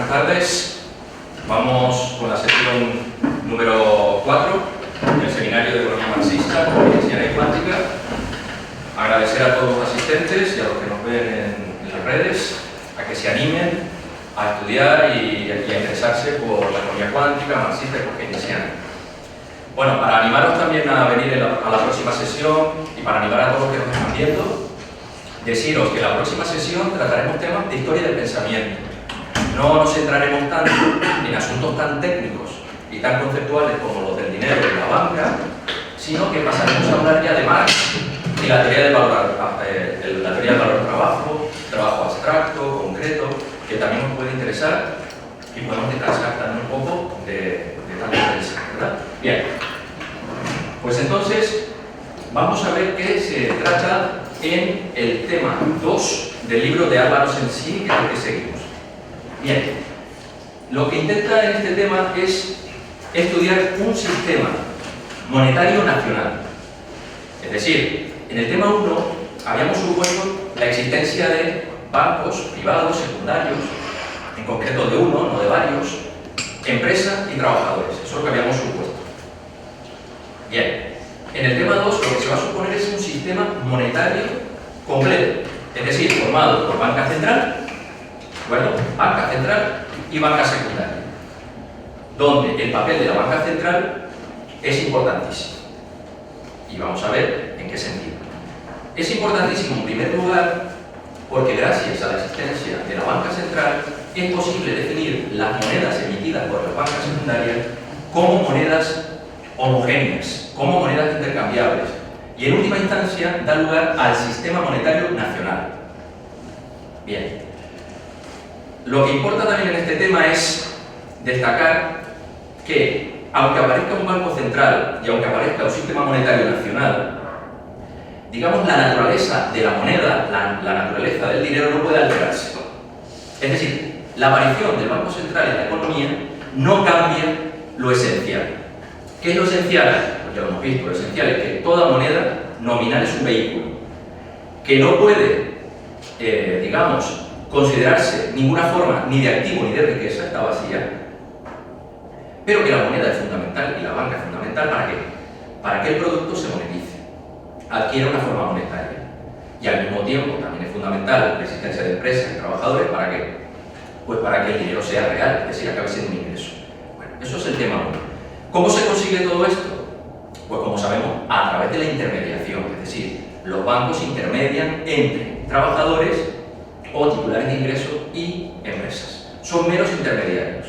buenas tardes. Vamos con la sesión número 4 del Seminario de Economía Marxista con Ingeniería Cuántica. Agradecer a todos los asistentes y a los que nos ven en las redes a que se animen a estudiar y a interesarse por la economía cuántica, marxista y keynesiana. Bueno, para animaros también a venir a la próxima sesión y para animar a todos los que nos están viendo, deciros que en la próxima sesión trataremos temas de historia del pensamiento. No nos centraremos tanto en asuntos tan técnicos y tan conceptuales como los del dinero y la banca, sino que pasaremos a hablar ya de Marx y la teoría del valor, trabajo abstracto, concreto, que también nos puede interesar y podemos descansar también un poco de tanta prensa, ¿verdad? Bien, pues entonces vamos a ver qué se trata en el tema 2 del libro de Álvaro Sensini, que es el que seguimos. Bien, lo que intenta en este tema es estudiar un sistema monetario nacional. Es decir, en el tema 1 habíamos supuesto la existencia de bancos privados, secundarios, en concreto de uno, no de varios, empresas y trabajadores. Eso es lo que habíamos supuesto. Bien, en el tema 2 lo que se va a suponer es un sistema monetario completo, es decir, formado por banca central, bueno, banca central y banca secundaria, donde el papel de la banca central es importantísimo. Y vamos a ver en qué sentido. Es importantísimo, en primer lugar, porque gracias a la existencia de la banca central es posible definir las monedas emitidas por las bancas secundarias como monedas homogéneas, como monedas intercambiables, y en última instancia da lugar al sistema monetario nacional. Bien. Lo que importa también en este tema es destacar que, aunque aparezca un banco central y aunque aparezca un sistema monetario nacional, digamos, la naturaleza de la moneda, la naturaleza del dinero no puede alterarse. Es decir, la aparición del Banco Central en la economía no cambia lo esencial. ¿Qué es lo esencial? Pues ya lo hemos visto, lo esencial es que toda moneda nominal es un vehículo, que no puede, digamos, considerarse ninguna forma ni de activo ni de riqueza, está vacía, pero que la moneda es fundamental y la banca es fundamental. ¿Para qué? Para que el producto se monetice, adquiera una forma monetaria. Y al mismo tiempo también es fundamental la existencia de empresas y trabajadores. ¿Para qué? Pues para que el dinero sea real, es decir, acabe siendo un ingreso. Bueno, eso es el tema 1. ¿Cómo se consigue todo esto? Pues como sabemos, a través de la intermediación, es decir, los bancos intermedian entre trabajadores o titulares de ingresos y empresas. Son meros intermediarios.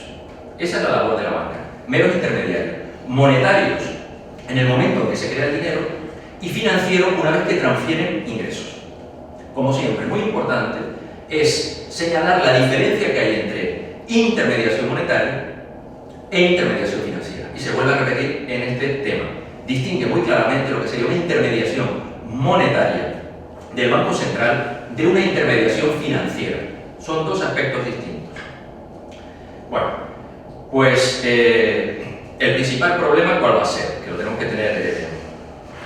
Esa es la labor de la banca. Meros intermediarios. Monetarios en el momento en que se crea el dinero y financieros una vez que transfieren ingresos. Como siempre, muy importante es señalar la diferencia que hay entre intermediación monetaria e intermediación financiera. Y se vuelve a repetir en este tema. Distingue muy claramente lo que sería una intermediación monetaria del Banco Central de una intermediación financiera. Son dos aspectos distintos. Bueno, pues el principal problema, ¿cuál va a ser? Que lo tenemos que tener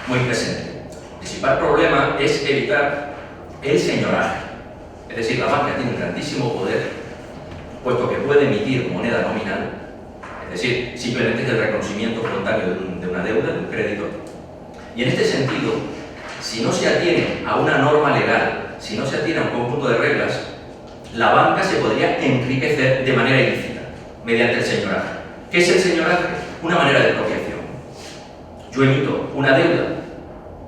muy presente. El principal problema es evitar el señoraje. Es decir, la banca tiene un grandísimo poder, puesto que puede emitir moneda nominal, es decir, simplemente es el reconocimiento voluntario de una deuda, de un crédito. Y en este sentido, si no se atiene a una norma legal, si no se atiene a un conjunto de reglas, la banca se podría enriquecer de manera ilícita, mediante el señoraje. ¿Qué es el señoraje? Una manera de expropiación. Yo emito una deuda,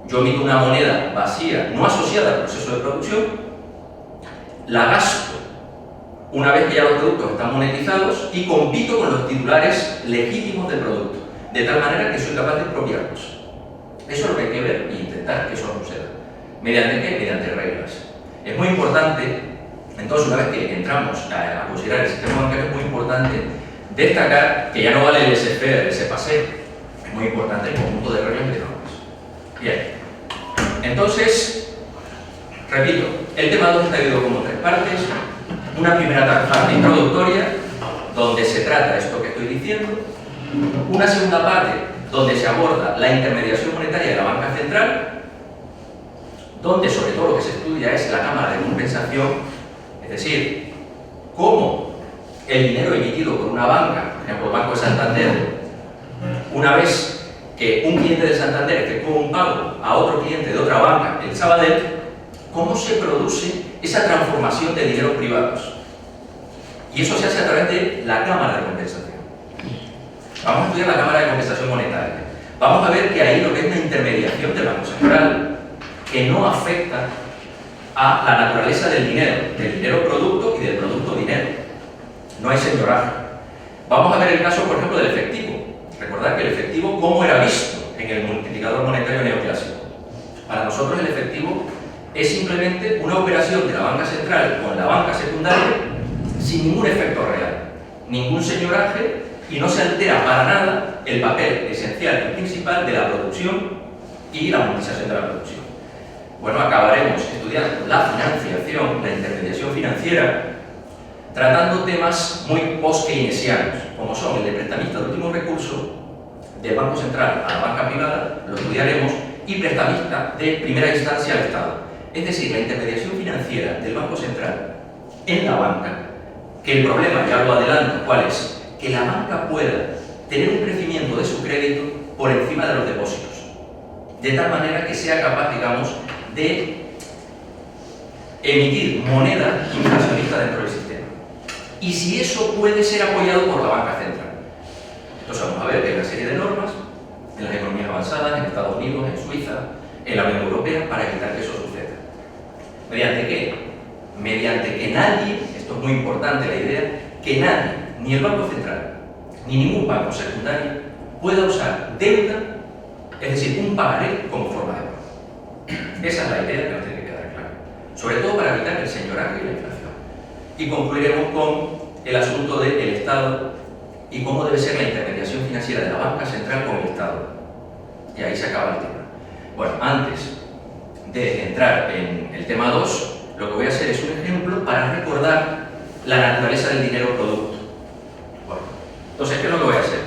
yo emito una moneda vacía, no asociada al proceso de producción, la gasto una vez que ya los productos están monetizados y compito con los titulares legítimos del producto, de tal manera que soy capaz de expropiarlos. Eso es lo que hay que ver e intentar que eso no suceda. ¿Mediante qué? Mediante reglas. Es muy importante, entonces, una vez que entramos a considerar el sistema bancario, es muy importante destacar que ya no vale el laissez-faire, el laissez-passer. Es muy importante el conjunto de reglas y de normas. Bien. Entonces, repito, el tema 2 está dividido como 3 partes. Una primera parte introductoria, donde se trata esto que estoy diciendo. Una segunda parte, donde se aborda la intermediación monetaria de la banca central, donde sobre todo lo que se estudia es la cámara de compensación, es decir, cómo el dinero emitido por una banca, por ejemplo el Banco de Santander, una vez que un cliente de Santander efectúa un pago a otro cliente de otra banca, el Sabadell, cómo se produce esa transformación de dineros privados. Y eso se hace a través de la cámara de compensación. Vamos a estudiar la cámara de compensación monetaria. Vamos a ver que ahí lo que es una intermediación del Banco Central, que no afecta a la naturaleza del dinero producto y del producto dinero. No hay señoraje. Vamos a ver el caso, por ejemplo, del efectivo. Recordad que el efectivo, ¿cómo era visto en el multiplicador monetario neoclásico? Para nosotros el efectivo es simplemente una operación de la banca central con la banca secundaria sin ningún efecto real, ningún señoraje, y no se altera para nada el papel esencial y principal de la producción y la monetización de la producción. Bueno, acabaremos estudiando la financiación, la intermediación financiera, tratando temas muy post-keynesianos, como son el de prestamista de último recurso, del Banco Central a la banca privada, lo estudiaremos, y prestamista de primera instancia al Estado. Es decir, la intermediación financiera del Banco Central en la banca, que el problema, ya lo adelanto, ¿cuál es? Que la banca pueda tener un crecimiento de su crédito por encima de los depósitos, de tal manera que sea capaz, digamos, de emitir moneda inflacionista dentro del sistema. Y si eso puede ser apoyado por la banca central. Entonces vamos a ver que hay una serie de normas en las economías avanzadas, en Estados Unidos, en Suiza, en la Unión Europea, para evitar que eso suceda. ¿Mediante qué? Mediante que nadie, esto es muy importante la idea, que nadie, ni el Banco Central, ni ningún banco secundario, pueda usar deuda, es decir, un pagaré como forma de pago. Esa es la idea que nos tiene que quedar clara. Sobre todo para evitar el señoraje y la inflación. Y concluiremos con el asunto del Estado y cómo debe ser la intermediación financiera de la banca central con el Estado. Y ahí se acaba el tema. Bueno, antes de entrar en el tema 2, lo que voy a hacer es un ejemplo para recordar la naturaleza del dinero producto. Bueno, entonces, ¿qué es lo que voy a hacer?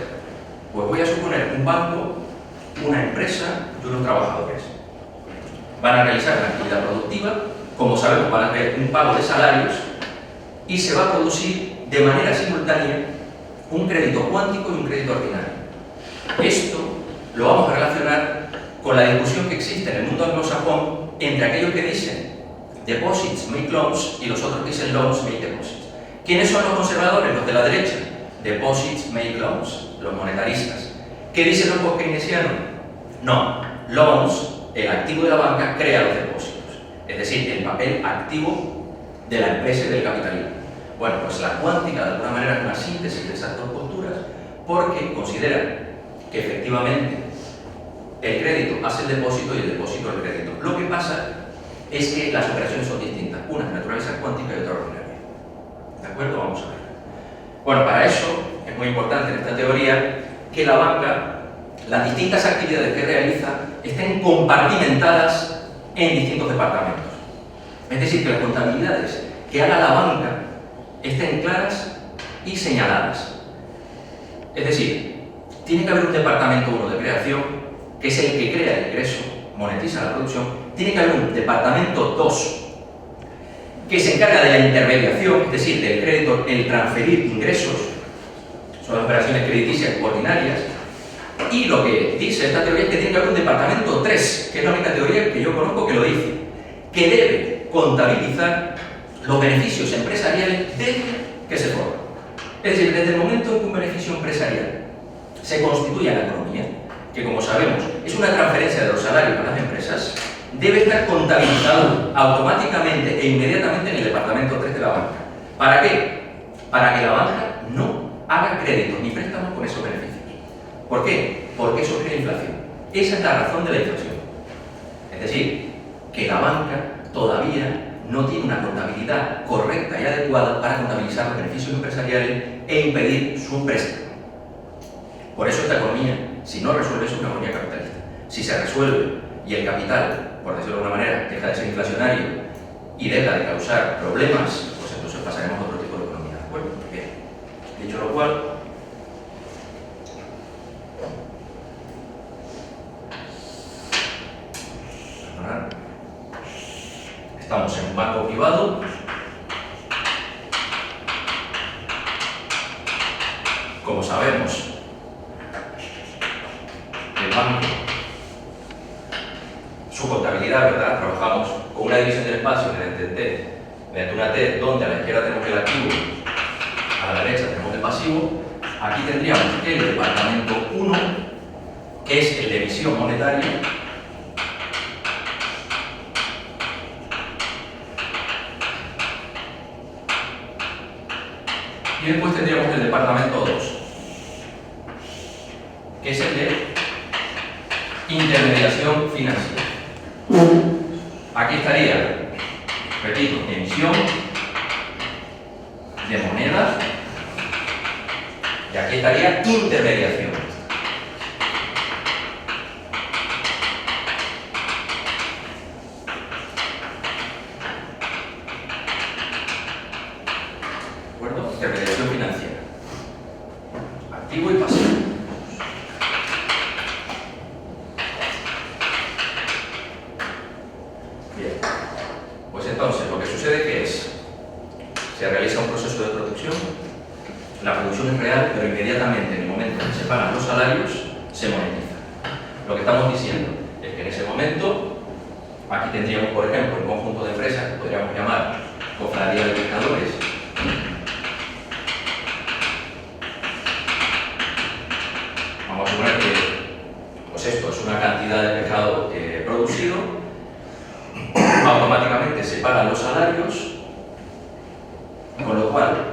Pues voy a suponer un banco, una empresa y unos trabajadores. Van a realizar una actividad productiva, como sabemos, van a hacer un pago de salarios y se va a producir de manera simultánea un crédito cuántico y un crédito ordinario. Esto lo vamos a relacionar con la discusión que existe en el mundo anglosajón entre aquellos que dicen deposits make loans y los otros que dicen loans make deposits. ¿Quiénes son los conservadores? Los de la derecha. Deposits make loans, los monetaristas. ¿Qué dicen los post-keynesianos? No, loans, el activo de la banca, crea los depósitos. Es decir, el papel activo de la empresa y del capitalismo. Bueno, pues la cuántica de alguna manera es una síntesis de esas dos posturas, porque considera que efectivamente el crédito hace el depósito y el depósito el crédito. Lo que pasa es que las operaciones son distintas, una de naturaleza cuántica y otra ordinaria. ¿De acuerdo? Vamos a ver. Bueno, para eso es muy importante en esta teoría que la banca, las distintas actividades que realiza, estén compartimentadas en distintos departamentos. Es decir, que las contabilidades que haga la banca estén claras y señaladas. Es decir, tiene que haber un departamento 1 de creación, que es el que crea el ingreso, monetiza la producción. Tiene que haber un departamento 2 que se encarga de la intermediación, es decir, del crédito, el transferir ingresos, son las operaciones crediticias ordinarias. Y lo que dice esta teoría es que tiene que haber un departamento 3, que es la única teoría que yo conozco que lo dice, que debe contabilizar los beneficios empresariales desde que se forman. Es decir, desde el momento en que un beneficio empresarial se constituye en la economía, que como sabemos es una transferencia de los salarios a las empresas, debe estar contabilizado automáticamente e inmediatamente en el departamento 3 de la banca. ¿Para qué? Para que la banca no haga créditos ni préstamos con esos beneficios. ¿Por qué? Porque eso crea inflación. Esa es la razón de la inflación. Es decir, que la banca todavía no tiene una contabilidad correcta y adecuada para contabilizar los beneficios empresariales e impedir su préstamo. Por eso esta economía, si no resuelve, es una economía capitalista. Si se resuelve y el capital, por decirlo de alguna manera, deja de ser inflacionario y deja de causar problemas, pues entonces pasaremos a otro tipo de economía. ¿De acuerdo? Bien. Dicho lo cual, estamos en un banco privado sabemos, el banco, su contabilidad, ¿verdad? Trabajamos con una división del espacio en el T, mediante una T, donde a la izquierda tenemos el activo, a la derecha tenemos el pasivo. Aquí tendríamos el departamento 1, que es el de emisión monetaria, y después tendríamos el departamento 2, que es el de intermediación financiera. Aquí estaría, repito, emisión de monedas, y aquí estaría intermediación. ¿De acuerdo? Intermediación financiera. Activo y pasivo. Bien. Pues entonces, lo que sucede que es, se realiza un proceso de producción, la producción es real, pero inmediatamente en el momento en que se pagan los salarios, se monetiza. Lo que estamos diciendo es que en ese momento, aquí tendríamos, por ejemplo, un conjunto de empresas que podríamos llamar cofradía de pescadores. Vamos a suponer que pues esto es una cantidad de pescado producido, automáticamente se pagan los salarios, con lo cual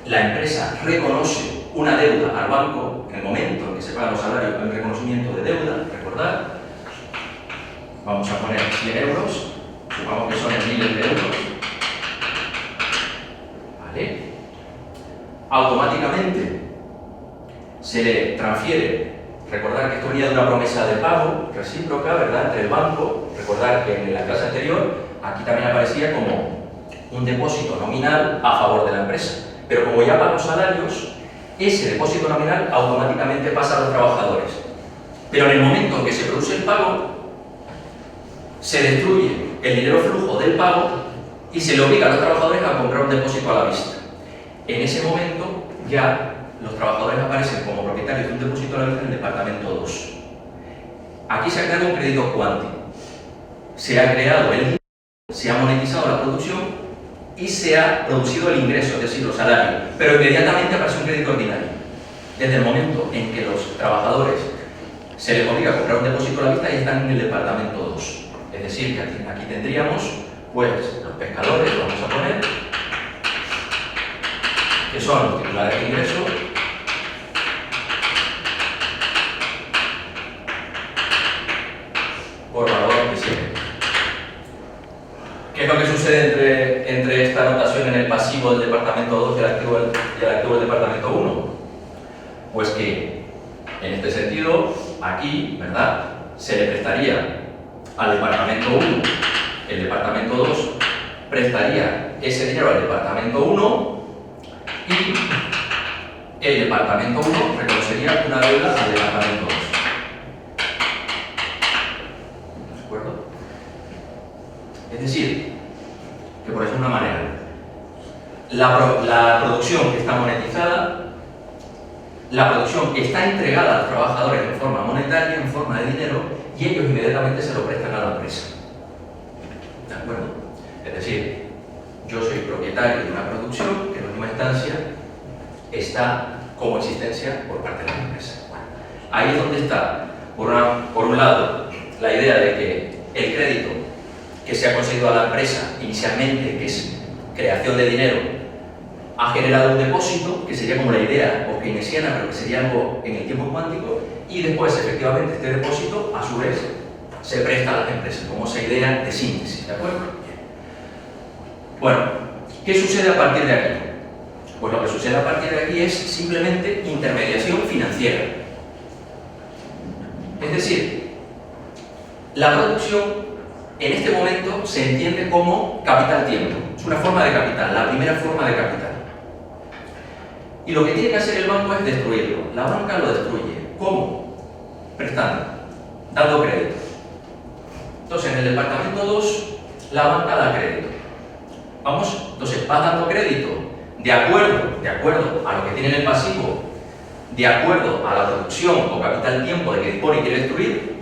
la empresa reconoce una deuda al banco. En el momento en que se pagan los salarios hay un reconocimiento de deuda, recordad, vamos a poner 100 euros, supongamos que son en miles de euros, ¿vale? Automáticamente se le transfiere, recordar que esto venía de una promesa de pago recíproca, ¿verdad?, entre el banco. Recordar que en la clase anterior aquí también aparecía como un depósito nominal a favor de la empresa, pero como ya pagan los salarios, ese depósito nominal automáticamente pasa a los trabajadores. Pero en el momento en que se produce el pago, se destruye el dinero flujo del pago y se le obliga a los trabajadores a comprar un depósito a la vista. En ese momento ya los trabajadores aparecen como propietarios de un depósito a la vista en el departamento 2. Aquí se ha creado un crédito cuántico. Se ha creado el dinero, se ha monetizado la producción y se ha producido el ingreso, es decir, los salarios, pero inmediatamente aparece un crédito ordinario. Desde el momento en que los trabajadores se les obliga a comprar un depósito a la vista y están en el departamento 2. Es decir, que aquí tendríamos, pues, los pescadores, vamos a poner, que son los titulares de ingreso, por valor de 100. ¿Qué es lo que sucede entre esta anotación en el pasivo del departamento 2 y el activo del departamento 1? Pues que, en este sentido, aquí, ¿verdad?, se le prestaría al departamento 1, el departamento 2 prestaría ese dinero al departamento 1 y el departamento 1 reconocería una deuda al departamento 2. ¿De acuerdo? Es decir, que por ejemplo, una manera, la producción que está monetizada, la producción está entregada a los trabajadores en forma monetaria, en forma de dinero, y ellos inmediatamente se lo prestan a la empresa. ¿De acuerdo? Es decir, yo soy propietario de una producción que en última instancia está como existencia por parte de la empresa. Bueno, ahí es donde está, por un lado, la idea de que el crédito que se ha conseguido a la empresa inicialmente, que es creación de dinero, ha generado un depósito, que sería como la idea o keynesiana, pero que sería algo en el tiempo cuántico, y después, efectivamente, este depósito, a su vez, se presta a las empresas, como esa idea de síntesis, ¿de acuerdo? Bueno, ¿qué sucede a partir de aquí? Pues lo que sucede a partir de aquí es simplemente intermediación financiera. Es decir, la producción en este momento se entiende como capital-tiempo. Es una forma de capital, la primera forma de capital. Y lo que tiene que hacer el banco es destruirlo. La banca lo destruye. ¿Cómo? Prestando, dando crédito. Entonces, en el departamento 2, la banca da crédito. Vamos, entonces va dando crédito de acuerdo a lo que tiene en el pasivo de acuerdo a la producción o capital tiempo de que dispone y quiere destruir,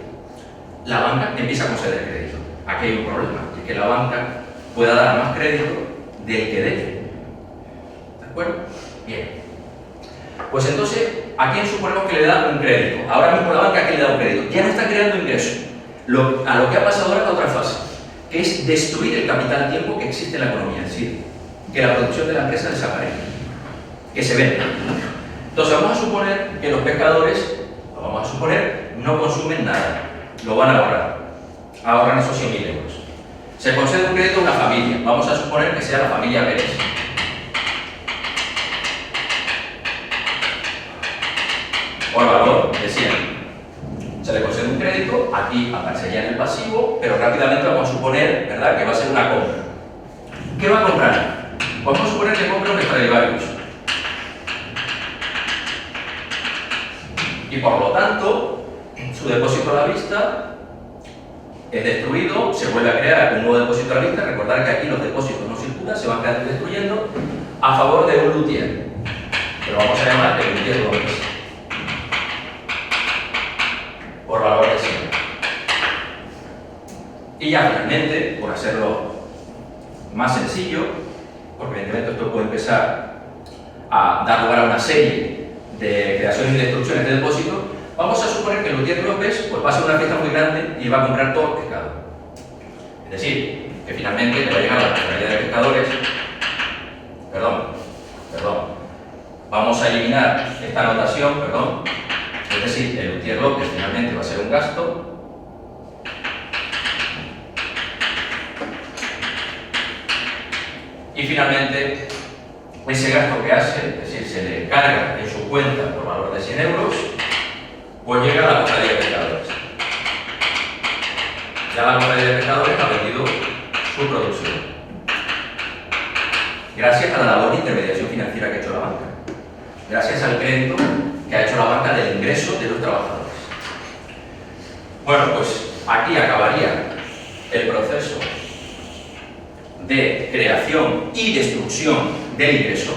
la banca empieza a conceder crédito. Aquí hay un problema, y es que la banca pueda dar más crédito del que debe. ¿De acuerdo? Bien. Pues entonces, ¿a quién suponemos que le da un crédito? Ahora mismo la banca, ¿a quién le da un crédito? Ya no está creando ingresos. A lo que ha pasado ahora es la otra fase, que es destruir el capital tiempo que existe en la economía, es decir, que la producción de la empresa desaparezca, que se venda. Entonces vamos a suponer que los pescadores, lo vamos a suponer, no consumen nada, lo van a ahorrar, ahorran esos 100.000 euros. Se concede un crédito a una familia, vamos a suponer que sea la familia Pérez. Por valor de 100. Se le concede un crédito, aquí aparecería en el pasivo, pero rápidamente vamos a suponer, ¿verdad?, que va a ser una compra. ¿Qué va a comprar? Vamos a suponer que compra un Stradivarius. Y por lo tanto, su depósito a la vista es destruido, se vuelve a crear un nuevo depósito a la vista. Recordar que aquí los depósitos no circulan, se van creando y destruyendo a favor de un luthier. Pero vamos a llamar el luthier López. Por valor de 100. Y ya finalmente, por hacerlo más sencillo, porque evidentemente esto puede empezar a dar lugar a una serie de creaciones y destrucciones de depósitos, vamos a suponer que el luthier López pues, va a hacer una fiesta muy grande y va a comprar todo el pescado. Es decir, que finalmente le va a llegar a la cantidad de pescadores. Vamos a eliminar esta anotación, es decir, el luthier López finalmente va a ser un gasto. Y finalmente, ese gasto que hace, es decir, se le carga en su cuenta por valor de 100 euros, pues llega a la cofradía de pescadores. Ya la cofradía de pescadores ha vendido su producción. Gracias a la labor de intermediación financiera que ha hecho la banca. Gracias al crédito que ha hecho la banca del ingreso de los trabajadores. Bueno, pues aquí acabaría el proceso de creación y destrucción del ingreso.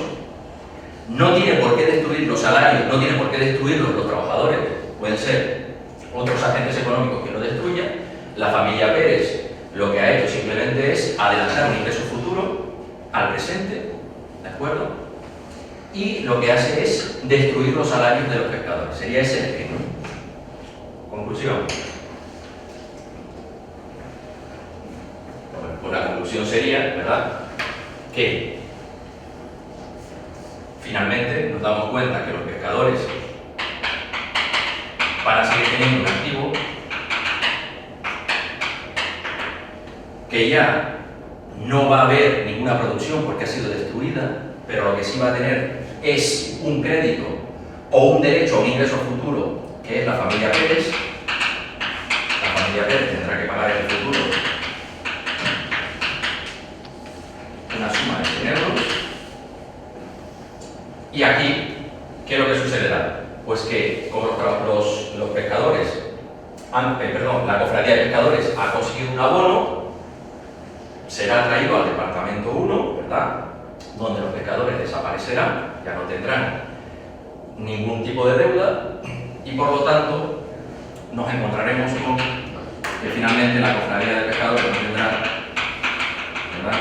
No tiene por qué destruir los salarios, no tiene por qué destruirlos los trabajadores, pueden ser otros agentes económicos que lo destruyan. La familia Pérez lo que ha hecho simplemente es adelantar un ingreso futuro al presente, ¿de acuerdo? Y lo que hace es destruir los salarios de los pescadores. Sería ese el fin. Conclusión. Bueno, pues la conclusión sería, ¿verdad?, que finalmente nos damos cuenta que los pescadores van a seguir teniendo un activo que ya no va a haber ninguna producción porque ha sido destruida, pero lo que sí va a tener es un crédito o un derecho a un ingreso futuro, que es la familia Pérez. La familia Pérez tendrá que pagar en el futuro una suma de 100 euros. Y aquí, ¿qué es lo que sucederá? Pues que como los pescadores, la cofradía de pescadores ha conseguido un abono, será traído al departamento 1, ¿verdad?, donde los pescadores desaparecerán, ya no tendrán ningún tipo de deuda y por lo tanto nos encontraremos con que finalmente la cofradía de pescadores no tendrá, ¿verdad?,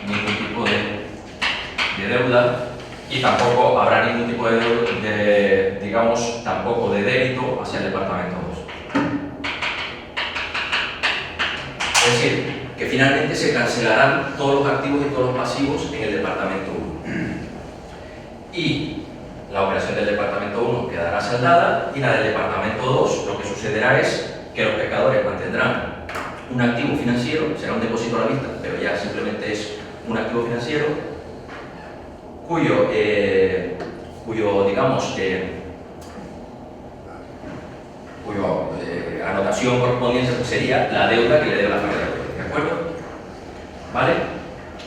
ningún tipo de deuda y tampoco habrá ningún tipo de digamos, tampoco de débito hacia el departamento 2. Es decir, que finalmente se cancelarán todos los activos y todos los pasivos en el departamento 1. Y la operación del departamento 1 quedará saldada y la del departamento 2, lo que sucederá es que los pescadores mantendrán un activo financiero, será un depósito a la vista, pero ya simplemente es un activo financiero, cuyo digamos, cuya anotación correspondiente sería la deuda que le debe la familia. ¿De acuerdo? ¿Vale?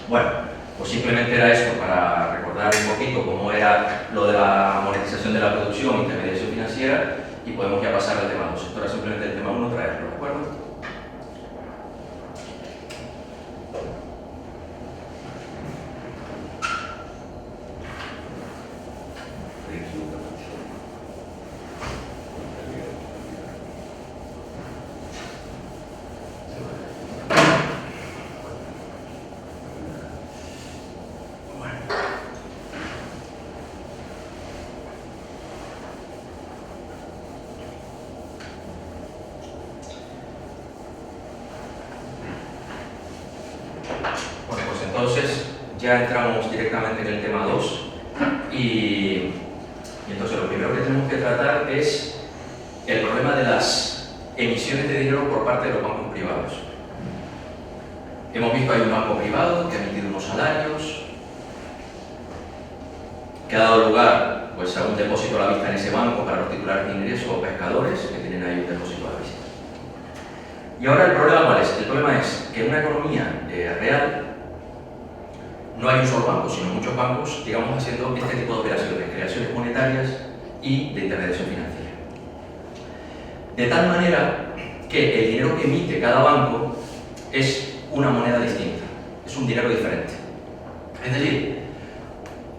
Bueno, pues simplemente era esto para recordar un poquito cómo era lo de la monetización de la producción, intermediación financiera, y podemos ya pasar al tema 2. Esto era simplemente el tema 1, traerlo, ¿de acuerdo? entonces ya entramos directamente en el tema 2 y entonces lo primero que tenemos que tratar es el problema de las emisiones de dinero por parte de los bancos privados. Hemos visto que hay un banco privado que ha emitido unos salarios, que ha dado lugar pues, a un depósito a la vista en ese banco para los titulares de ingreso o pescadores que tienen ahí un depósito a la vista. Y ahora el problema ¿cuál es? El problema es que en una economía real no hay un solo banco, sino muchos bancos, digamos, haciendo este tipo de operaciones, creaciones monetarias y de intermediación financiera. De tal manera que el dinero que emite cada banco es una moneda distinta, es un dinero diferente. Es decir,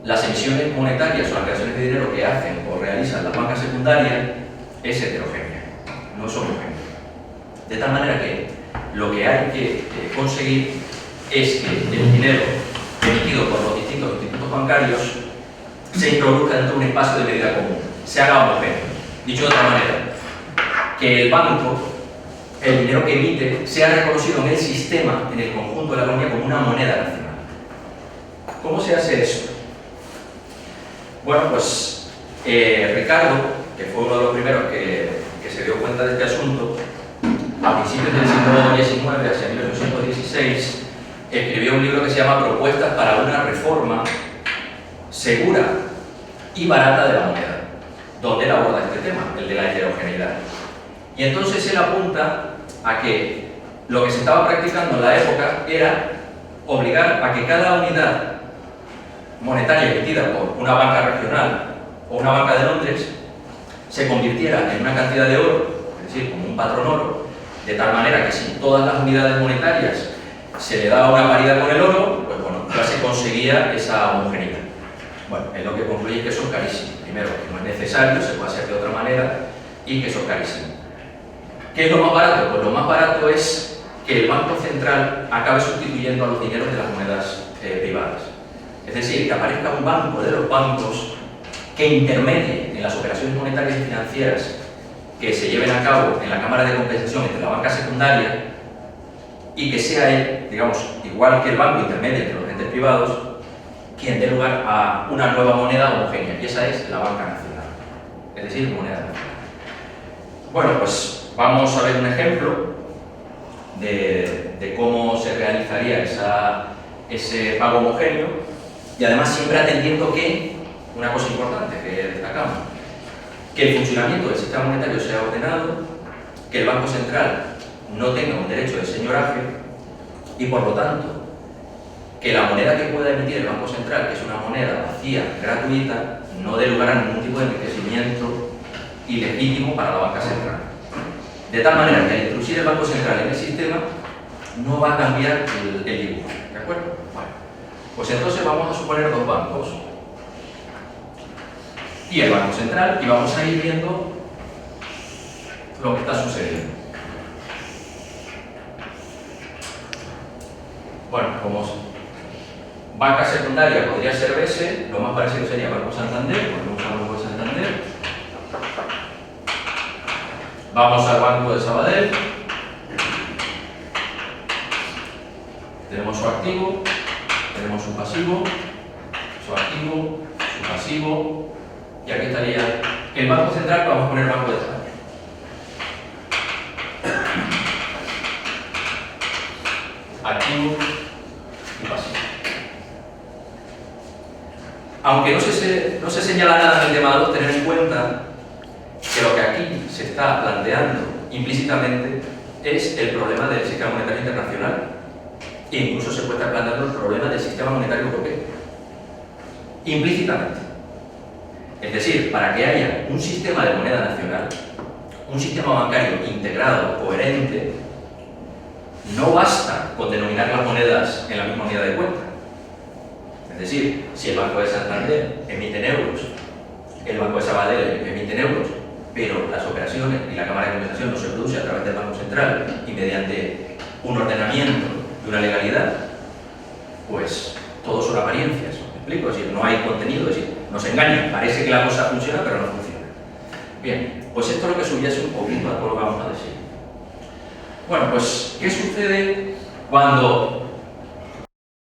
las emisiones monetarias o las creaciones de dinero que hacen o realizan las bancas secundarias es heterogénea, no es homogénea. De tal manera que lo que hay que conseguir es que el dinero emitido por los distintos institutos bancarios se introduzca dentro de un espacio de medida común, se haga homogéneo. Dicho de otra manera, que el banco, el dinero que emite, sea reconocido en el sistema, en el conjunto de la economía, como una moneda nacional. ¿Cómo se hace eso? Bueno, pues Ricardo, que fue uno de los primeros que se dio cuenta de este asunto, a principios del siglo XIX, hacia 1816, escribió un libro que se llama Propuestas para una reforma segura y barata de la moneda, donde él aborda este tema, el de la heterogeneidad. Y entonces él apunta a que lo que se estaba practicando en la época era obligar a que cada unidad monetaria emitida por una banca regional o una banca de Londres se convirtiera en una cantidad de oro, es decir, como un patrón oro, de tal manera que si todas las unidades monetarias se le daba una paridad con el oro, pues bueno, ya se conseguía esa homogeneidad. Bueno, es lo que concluye que eso es carísimo. Primero, que no es necesario, se puede hacer de otra manera y que eso es carísimo. ¿Qué es lo más barato? Pues lo más barato es que el Banco Central acabe sustituyendo a los dineros de las monedas privadas. Es decir, que aparezca un banco de los bancos que intermedie en las operaciones monetarias y financieras que se lleven a cabo en la cámara de compensación entre la banca secundaria y que sea él, digamos, igual que el banco intermedio entre los entes privados, quien dé lugar a una nueva moneda homogénea, y esa es la banca nacional, es decir, moneda nacional. Bueno, pues vamos a ver un ejemplo de cómo se realizaría ese pago homogéneo y además siempre atendiendo que, una cosa importante que destacamos, que el funcionamiento del sistema monetario sea ordenado, que el Banco Central no tenga un derecho de señoraje y por lo tanto que la moneda que pueda emitir el Banco Central, que es una moneda vacía, gratuita, no dé lugar a ningún tipo de enriquecimiento ilegítimo para la banca central. De tal manera que al introducir el Banco Central en el sistema no va a cambiar el dibujo, ¿de acuerdo? Bueno, pues entonces vamos a suponer dos bancos y el Banco Central y vamos a ir viendo lo que está sucediendo. Bueno, como banca secundaria podría ser BS, lo más parecido sería Banco Santander, volvemos al Banco de Santander. Vamos al Banco de Sabadell. Tenemos su activo, tenemos su pasivo, su activo, su pasivo, y aquí estaría el Banco Central, que vamos a poner Banco de España. Activo y pasivo. Aunque no se señala nada en el tema 2, tener en cuenta que lo que aquí se está planteando implícitamente es el problema del sistema monetario internacional e incluso se puede estar planteando el problema del sistema monetario europeo implícitamente. Es decir, para que haya un sistema de moneda nacional, un sistema bancario integrado, coherente, no basta con denominar las monedas en la misma unidad de cuenta. Es decir, si el Banco de Santander emite en euros, el Banco de Sabadell emite en euros, pero las operaciones y la cámara de compensación no se produce a través del Banco Central y mediante un ordenamiento y una legalidad, pues todo son apariencias. ¿Me explico? Es decir, no hay contenido, es decir, nos engañan, parece que la cosa funciona, pero no funciona. Bien, pues esto es lo que subyace un poquito a todo lo que vamos a decir. Bueno, pues, ¿qué sucede cuando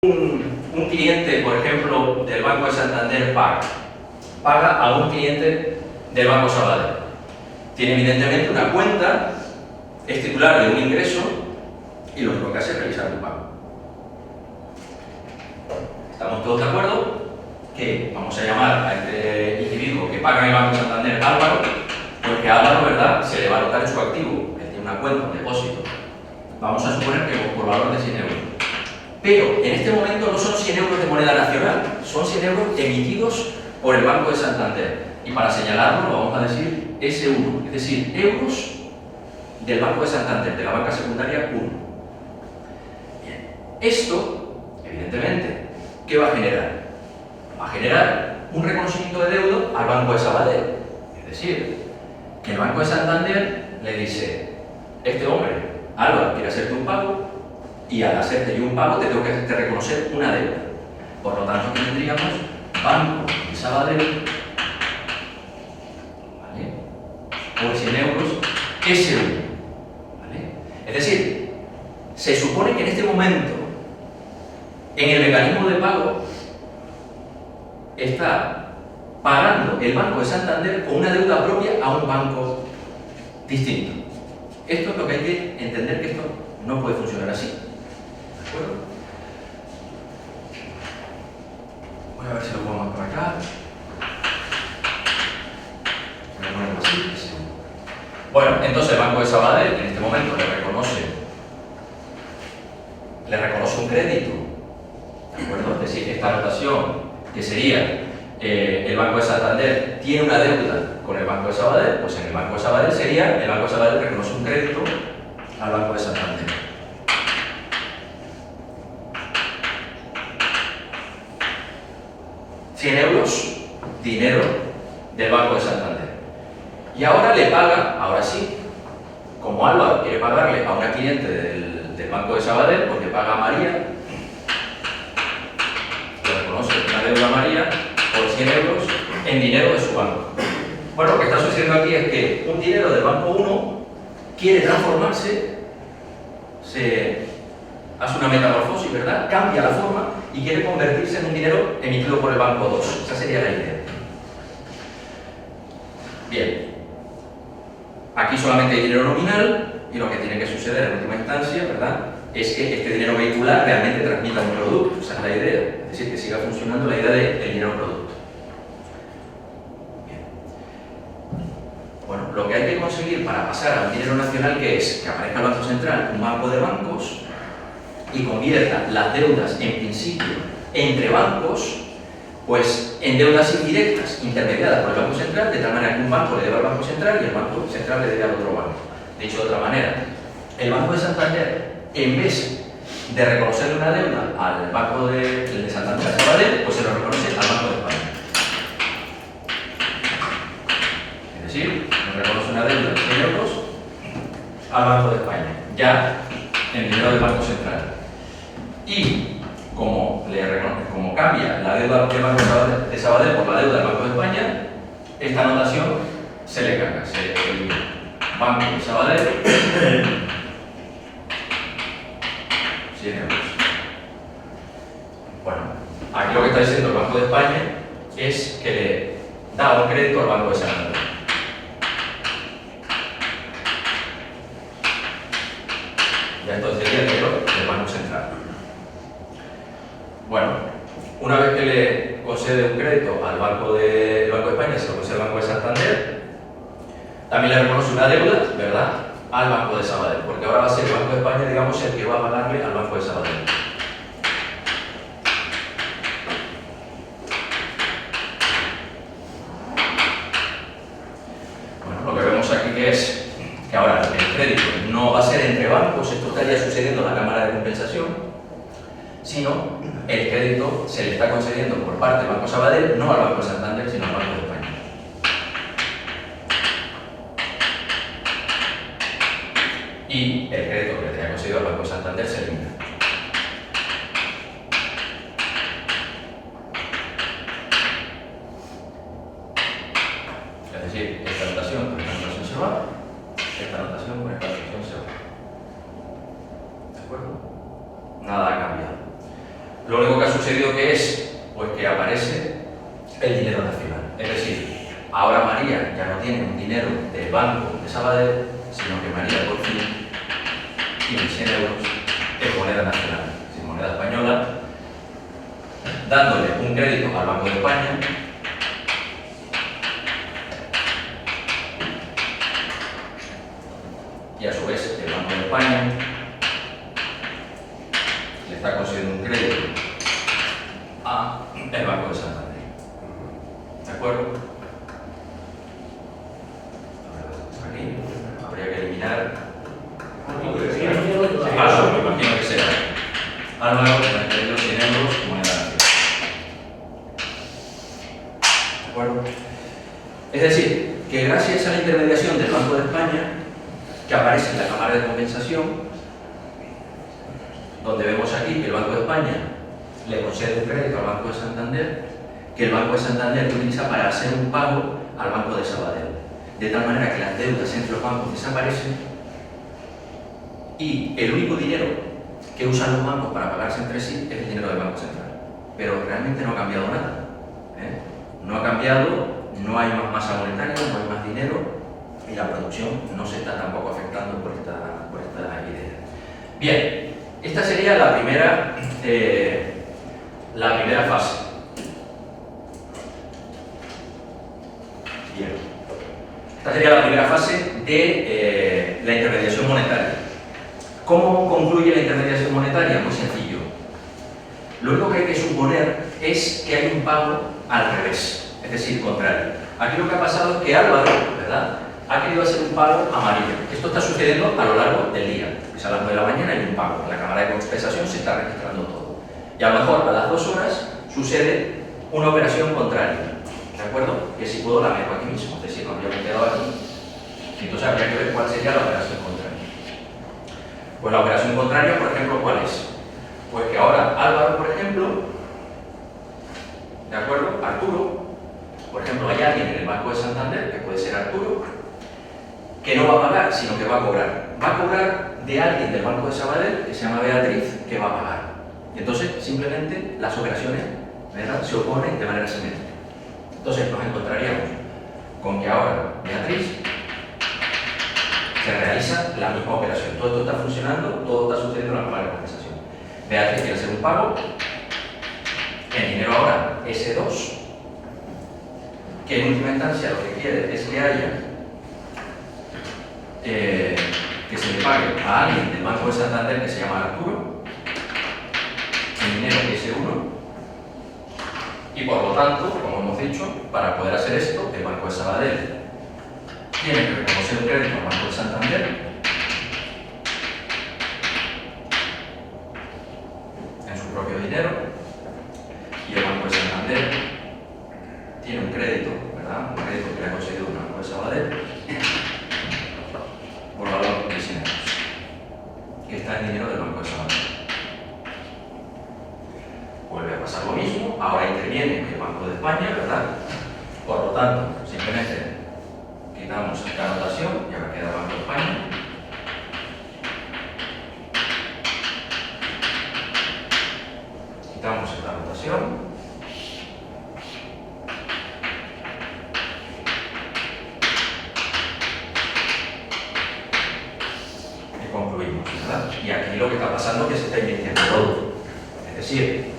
un cliente, por ejemplo, del Banco de Santander paga a un cliente del Banco Sabadell. Tiene evidentemente una cuenta, es titular de un ingreso y lo único que hace es realizar un pago. ¿Estamos todos de acuerdo? Que vamos a llamar a este individuo que paga en el Banco de Santander Álvaro, porque a Álvaro, ¿verdad?, se le va a anotar en su activo, que tiene una cuenta, un depósito. Vamos a suponer que por valor de 100 euros. Pero en este momento no son 100 euros de moneda nacional, son 100 euros emitidos por el Banco de Santander. Y para señalarlo lo vamos a decir S1, es decir, euros del Banco de Santander, de la banca secundaria 1. Bien, esto, evidentemente, ¿qué va a generar? Va a generar un reconocimiento de deuda al Banco de Sabadell. Es decir, que el Banco de Santander le dice, este hombre, Álvaro, quiere hacerte un pago y al hacerte yo un pago te tengo que reconocer una deuda. Por lo tanto, tendríamos Banco de Sabadell, ¿vale?, por 100 euros, S1. ¿Vale? Es decir, se supone que en este momento, en el mecanismo de pago, está pagando el Banco de Santander con una deuda propia a un banco distinto. Esto es lo que hay que entender, que esto no puede funcionar así. ¿De acuerdo? Voy a ver si lo pongo por acá. Voy a ponerlo así. Bueno, entonces el Banco de Sabadell en este momento le reconoce un crédito. ¿De acuerdo? Es decir, esta anotación que sería el Banco de Santander tiene una deuda con el Banco de Sabadell, pues en el Banco de Sabadell sería, el Banco de Sabadell reconoce un crédito al Banco de Santander. 100 euros, dinero del Banco de Santander. Y ahora le paga, ahora sí, como Álvaro quiere pagarle a una cliente del Banco de Sabadell, porque paga a María, le reconoce una deuda a María por 100 euros en dinero de su banco. Bueno, lo que está sucediendo aquí es que un dinero del Banco 1 quiere transformarse, se hace una metamorfosis, ¿verdad?, cambia la forma y quiere convertirse en un dinero emitido por el Banco 2. Esa sería la idea. Bien. Aquí solamente hay dinero nominal y lo que tiene que suceder en última instancia, ¿verdad?, es que este dinero vehicular realmente transmita un producto. Esa es la idea. Es decir, que siga funcionando la idea del dinero producto. Bien. Bueno, lo que hay que conseguir para pasar a un dinero nacional, que es que aparezca el Banco Central, un banco de bancos, y convierta las deudas en principio entre bancos, pues en deudas indirectas intermediadas por el Banco Central, de tal manera que un banco le debe al Banco Central y el Banco Central le debe al otro banco. Dicho de otra manera, el Banco de Santander, en vez de reconocerle una deuda al Banco de Santander, a Sabadell, pues se lo reconoce al Banco de España. Es decir, le reconoce una deuda de 100 euros al Banco de España, ya en dinero del Banco Central. Y como cambia la deuda del Banco de Sabadell por la deuda del Banco de España, esta anotación se le carga, se elimina. Banco de Sabadell, 100 euros. Bueno, aquí lo que está diciendo el Banco de España es que le da un crédito al Banco de Santander. Ya entonces sería el dinero del Banco Central. Bueno, una vez que le concede un crédito al Banco de España, se lo concede al Banco de Santander, también le reconoce una deuda, ¿verdad?, al Banco de Sabadell, porque ahora va a ser el Banco de España, digamos, el que va a pagarle al Banco de Sabadell. Bueno, lo que vemos aquí que es que ahora el crédito no va a ser entre bancos, esto estaría sucediendo en la Cámara de Compensación, sino el crédito se le está concediendo por parte del Banco Sabadell, no al Banco de Santander, sino al Banco de España. Y el crédito que le tenía concedido al Banco de Santander se elimina. Es decir, esta anotación con esta anotación se va, esta anotación con esta anotación se va. ¿De acuerdo? Nada ha cambiado. Lo único que ha sucedido que es, pues que aparece el dinero nacional. Es decir, ahora María ya no tiene un dinero del Banco de Sabadell, sino que María por fin tiene 100 euros en moneda nacional, en moneda española, dándole un crédito al Banco de España y a su vez el Banco de España le está concediendo un crédito al Banco de Santander. ¿De acuerdo? Aquí habría que eliminar. Me imagino que será. Álvaro, los 100 euros, moneda nacional. ¿De acuerdo? Es decir, que gracias a la intermediación del Banco de España, que aparece en la Cámara de Compensación, donde vemos aquí que el Banco de España le concede un crédito al Banco de Santander, que el Banco de Santander utiliza para hacer un pago al Banco de Sabadell, de tal manera que las deudas entre los bancos desaparecen y el único dinero que usan los bancos para pagarse entre sí es el dinero del Banco Central. Pero realmente no ha cambiado nada. No ha cambiado, no hay más masa monetaria, no hay más dinero y la producción no se está tampoco afectando por esta idea. Bien, esta sería la primera fase. Bien. Esta sería la primera fase de la intermediación monetaria. ¿Cómo concluye la intermediación monetaria? Muy sencillo. Lo único que hay que suponer es que hay un pago al revés, es decir, contrario. Aquí lo que ha pasado es que Álvaro, ¿verdad?, ha querido hacer un pago a María. Esto está sucediendo a lo largo del día. Es a las 9 de la mañana hay un pago. En la Cámara de Compensación se está registrando todo. Y a lo mejor a las 2 horas sucede una operación contraria. ¿De acuerdo? Que si puedo la meto aquí mismo. Es decir, cuando yo me he quedado aquí, entonces habría que ver cuál sería la operación contraria. Pues la operación contraria, por ejemplo, ¿cuál es? Pues que ahora Álvaro, por ejemplo, ¿de acuerdo? Arturo, por ejemplo, hay alguien en el Banco de Santander, que puede ser Arturo, que no va a pagar, sino que va a cobrar. Va a cobrar de alguien del Banco de Sabadell, que se llama Beatriz, que va a pagar. Y entonces, simplemente, las operaciones, ¿verdad?, se oponen de manera simétrica. Entonces, nos encontraríamos con que ahora Beatriz se realiza la misma operación. Todo esto está funcionando, todo está sucediendo en la Cámara de Compensación. Beatriz quiere hacer un pago, el dinero ahora S2, que en última instancia lo que quiere es que haya que se le pague a alguien del Banco de Santander que se llama Arturo, el dinero S1, y por lo tanto, como hemos dicho, para poder hacer esto, el Banco de Sabadell tiene que reconocer un crédito al Banco de Santander en su propio dinero, y el Banco de Santander tiene un crédito, ¿verdad?, un crédito que le ha conseguido el Banco de Sabadell por valor de 100 euros, que está en dinero del Banco de Sabadell. Vuelve a pasar lo mismo, ahora interviene el Banco de España, ¿verdad? Por lo tanto, simplemente quitamos esta anotación y ahora queda el Banco de España. Quitamos esta anotación. Y concluimos, ¿verdad? Y aquí lo que está pasando es que se está invirtiendo todo. Es decir,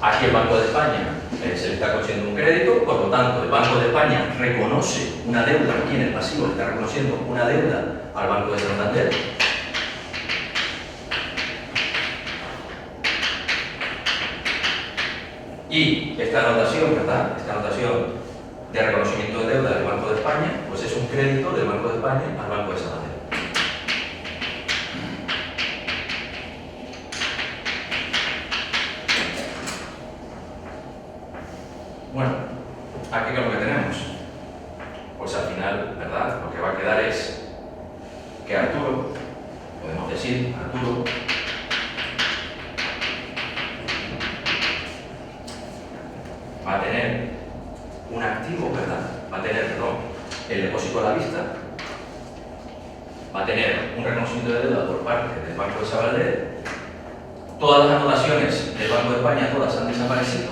aquí el Banco de España se le está concediendo un crédito, por lo tanto el Banco de España reconoce una deuda, aquí en el pasivo le está reconociendo una deuda al Banco de Santander. Y esta anotación, ¿verdad?, esta anotación de reconocimiento de deuda del Banco de España, pues es un crédito del Banco de España al Banco de Santander. Bueno, aquí qué es lo que tenemos. Pues al final, ¿verdad?, lo que va a quedar es que Arturo, podemos decir, Arturo va a tener un activo, ¿verdad?, va a tener, perdón, el depósito a la vista, va a tener un reconocimiento de deuda por parte del Banco de Sabadell Todas las anotaciones del Banco de España, todas han desaparecido,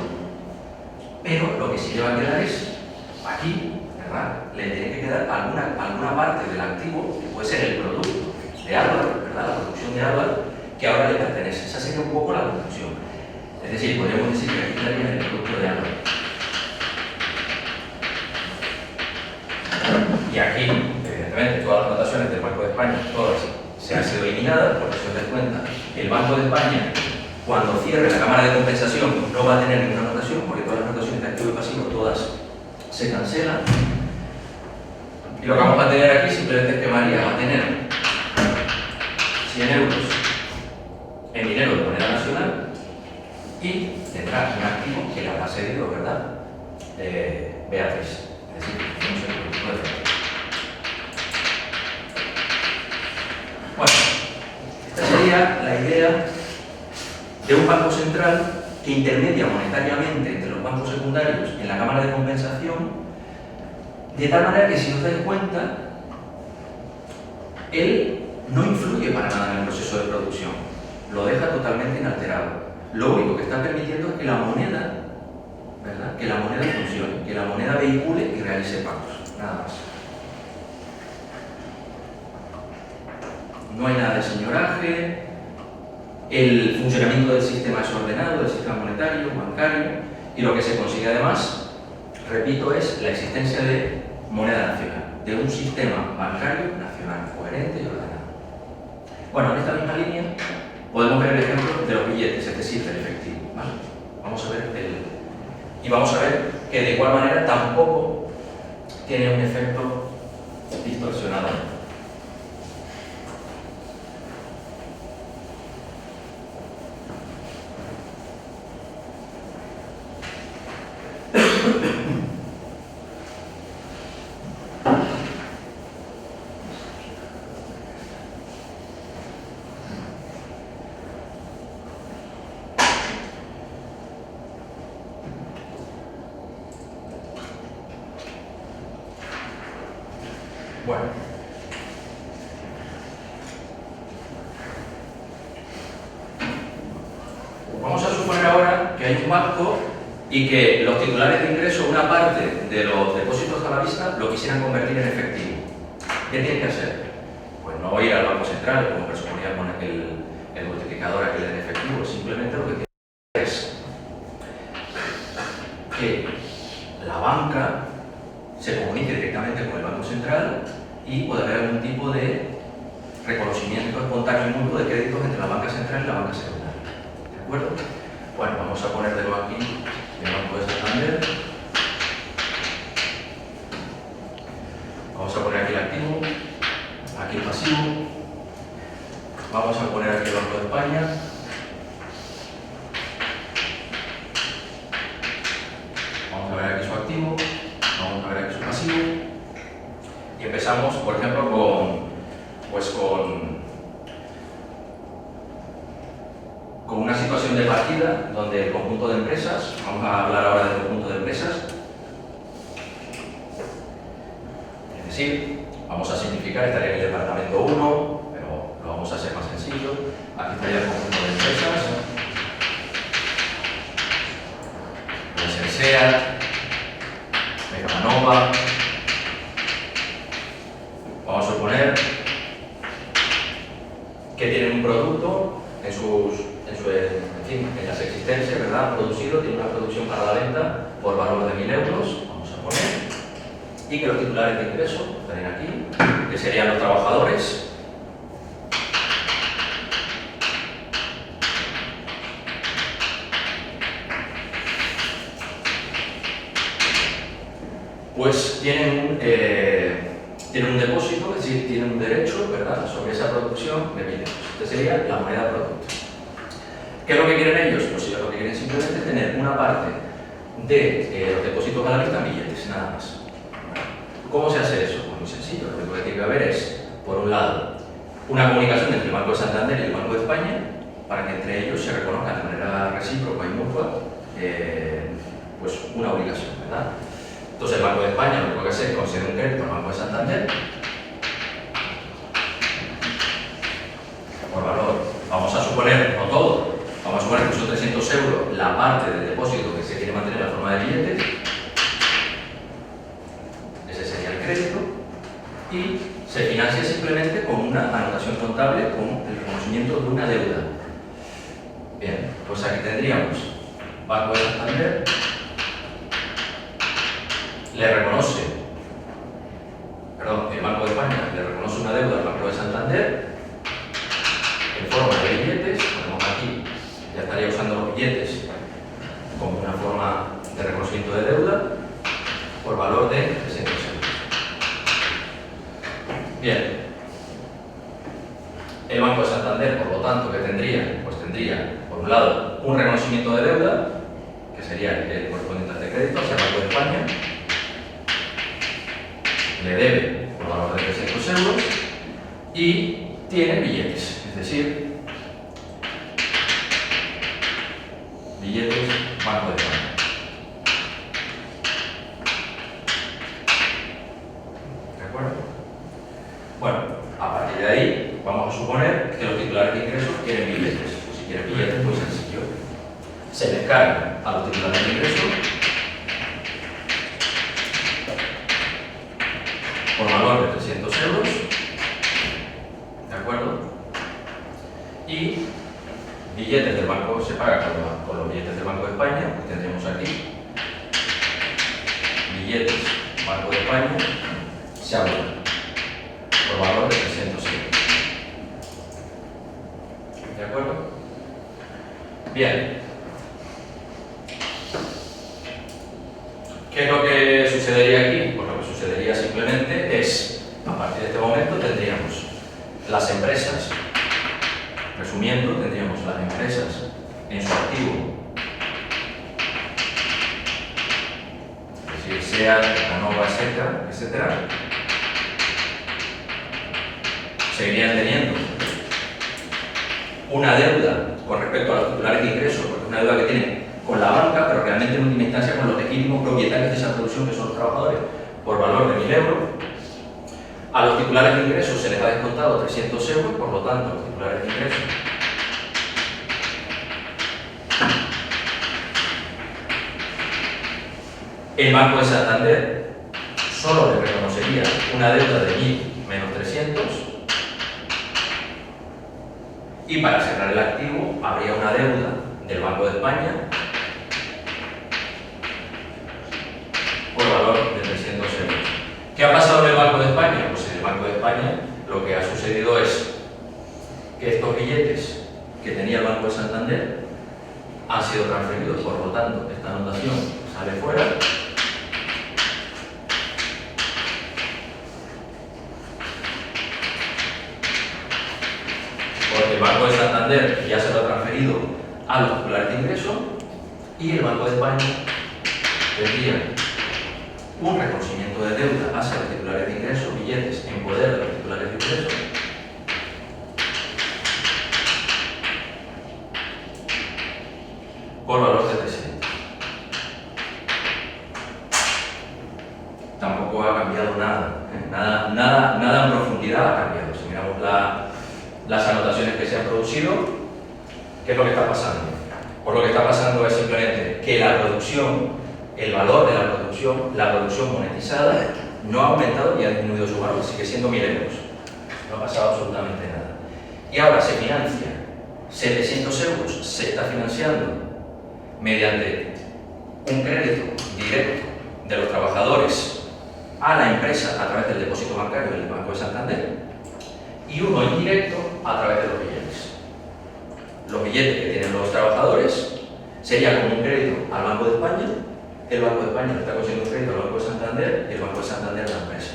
pero lo que sí le va a quedar es, aquí, ¿verdad? Le tiene que quedar alguna parte del activo, que puede ser el producto de Álvaro, ¿verdad? La producción de Álvaro, que ahora le pertenece. Esa sería un poco la conclusión. Es decir, podríamos decir que aquí estaría el producto de Álvaro. Y aquí, evidentemente, todas las anotaciones del Banco de España, todas se han sido eliminadas, porque si os dais cuenta, el Banco de España, cuando cierre la cámara de compensación, no va a tener ninguna anotación, porque todas las anotaciones de activo y pasivo, todas se cancelan. Y lo que vamos a tener aquí simplemente es que María va a tener 100 euros en dinero de moneda nacional y tendrá un activo que le habrá cedido, ¿verdad? Beatriz. Es decir, tenemos el producto de Beatriz. Bueno, esta sería la idea de un banco central que intermedia monetariamente entre los bancos secundarios en la cámara de compensación, de tal manera que, si os dais cuenta, él no influye para nada en el proceso de producción, lo deja totalmente inalterado. Lo único que está permitiendo es que la moneda, ¿verdad? Que la moneda funcione, que la moneda vehicule y realice pagos, nada más. No hay nada de señoraje, el funcionamiento del sistema es ordenado, del sistema monetario, bancario, y lo que se consigue además, repito, es la existencia de moneda nacional, de un sistema bancario nacional, coherente y ordenado. Bueno, en esta misma línea podemos ver el ejemplo de los billetes, es decir, del efectivo, ¿vale? Vamos a ver y vamos a ver que de igual manera tampoco tiene un efecto distorsionado. Bueno, vamos a suponer ahora que hay un banco y que los titulares de ingreso, una parte de los depósitos a la vista, lo quisieran convertir en efectivo. ¿Qué tienen que hacer? Pues no ir al Banco Central, como presuponía con el multiplicador aquel en efectivo, simplemente lo que tiene que hacer es que la banca se comunique directamente con el Banco Central y puede haber algún tipo de reconocimiento espontáneo y mutuo de créditos entre la banca central y la banca secundaria. ¿De acuerdo? Bueno, vamos a poner de nuevo aquí el Banco de Santander. Vamos a poner aquí el activo, aquí el pasivo. Vamos a poner aquí el Banco de España. Vamos a ver aquí su activo. Vamos a ver aquí su pasivo. Y empezamos, por ejemplo, con una situación de partida donde el conjunto de empresas, vamos a hablar ahora del conjunto de empresas, es decir, vamos a simplificar, estaría en el departamento 1, pero lo vamos a hacer más sencillo. Aquí estaría el conjunto de empresas, puede ser SEAT, Megamanova. Vamos a suponer que tienen un producto en las existencias, ¿verdad? Producido, tiene una producción para la venta por valor de 1.000 euros, vamos a poner, y que los titulares de ingreso estarían aquí, que serían los trabajadores. Pues tienen un depósito, es decir, tienen un derecho, ¿verdad?, sobre esa producción de 1.000 euros. Esta sería la moneda producto. ¿Qué es lo que quieren ellos? Pues ellos lo que quieren simplemente es tener una parte de los depósitos a la vista en billetes, nada más. ¿Cómo se hace eso? Pues muy sencillo. Lo único que tiene que haber es, por un lado, una comunicación entre el Banco de Santander y el Banco de España para que entre ellos se reconozcan de manera recíproca y mutua pues una obligación, ¿verdad? Entonces el Banco de España lo que puede hacer es conceder un crédito al Banco de Santander por valor, vamos a suponer, no todo, suponer que son 300 euros la parte del depósito que se quiere mantener en la forma de billetes. Ese sería el crédito. Y se financia simplemente con una anotación contable, con el reconocimiento de una deuda. Bien, pues aquí tendríamos Banco de Santander, el Banco de España le reconoce una deuda al Banco de Santander en forma de billetes. Ponemos aquí, ya estaría usando los billetes como una forma de reconocimiento de deuda por valor de 300 euros. Bien, el Banco de Santander, por lo tanto, ¿qué tendría? Pues tendría, por un lado, un reconocimiento de deuda, que sería el correspondiente a este crédito hacia el Banco de España, le debe por valor de 300 euros y tiene billetes, es decir, billetes Banco de España. ¿De acuerdo? Bueno, a partir de ahí vamos a suponer que los titulares de ingresos quieren billetes. Si quieren billetes, muy sencillo. Se les carga a los titulares de ingresos por valor de 300 euros, ¿de acuerdo? Y billetes del banco se paga con los billetes del Banco de España, que tendremos aquí. Billetes Banco de España se abonan por valor de 300 euros. ¿De acuerdo? Bien. ¿Qué es lo que sucedería aquí? Pues lo que sucedería simplemente es, a partir de este momento tendríamos las empresas, resumiendo, tendríamos las empresas en su activo, es decir, SEAT, Canova, etcétera, seguirían teniendo una deuda con respecto a los titulares de ingresos, porque es una deuda que tienen con la banca, pero realmente en última instancia con los legítimos propietarios de esa producción, que son los trabajadores, por valor de 1.000 euros. A los titulares de ingresos se les ha descontado 300 euros, por lo tanto, los titulares de ingresos el Banco de Santander solo le reconocería una deuda de 1.000 menos 300, y para cerrar el activo habría una deuda del Banco de España por valor de 300 euros. ¿Qué ha pasado en el Banco de España? Pues en el Banco de España lo que ha sucedido es que estos billetes que tenía el Banco de Santander han sido transferidos, por lo tanto esta anotación sale fuera. Porque el Banco de Santander ya se lo ha transferido a los titulares de ingreso y el Banco de España tendría un reconocimiento de deuda hacia los titulares de ingresos, billetes en poder de los titulares de ingresos, por valor de 300. Tampoco ha cambiado nada en profundidad ha cambiado. Si miramos las anotaciones que se han producido, ¿qué es lo que está pasando? Pues lo que está pasando es simplemente que la producción, el valor de la producción monetizada, no ha aumentado ni ha disminuido su valor, sigue siendo 1.000 euros. No ha pasado absolutamente nada. Y ahora se financia 700 euros, se está financiando mediante un crédito directo de los trabajadores a la empresa a través del depósito bancario del Banco de Santander, y uno indirecto a través de los billetes. Los billetes que tienen los trabajadores sería como un crédito al Banco de España, el Banco de España le está consiguiendo un crédito al Banco de Santander y el Banco de Santander a la empresa.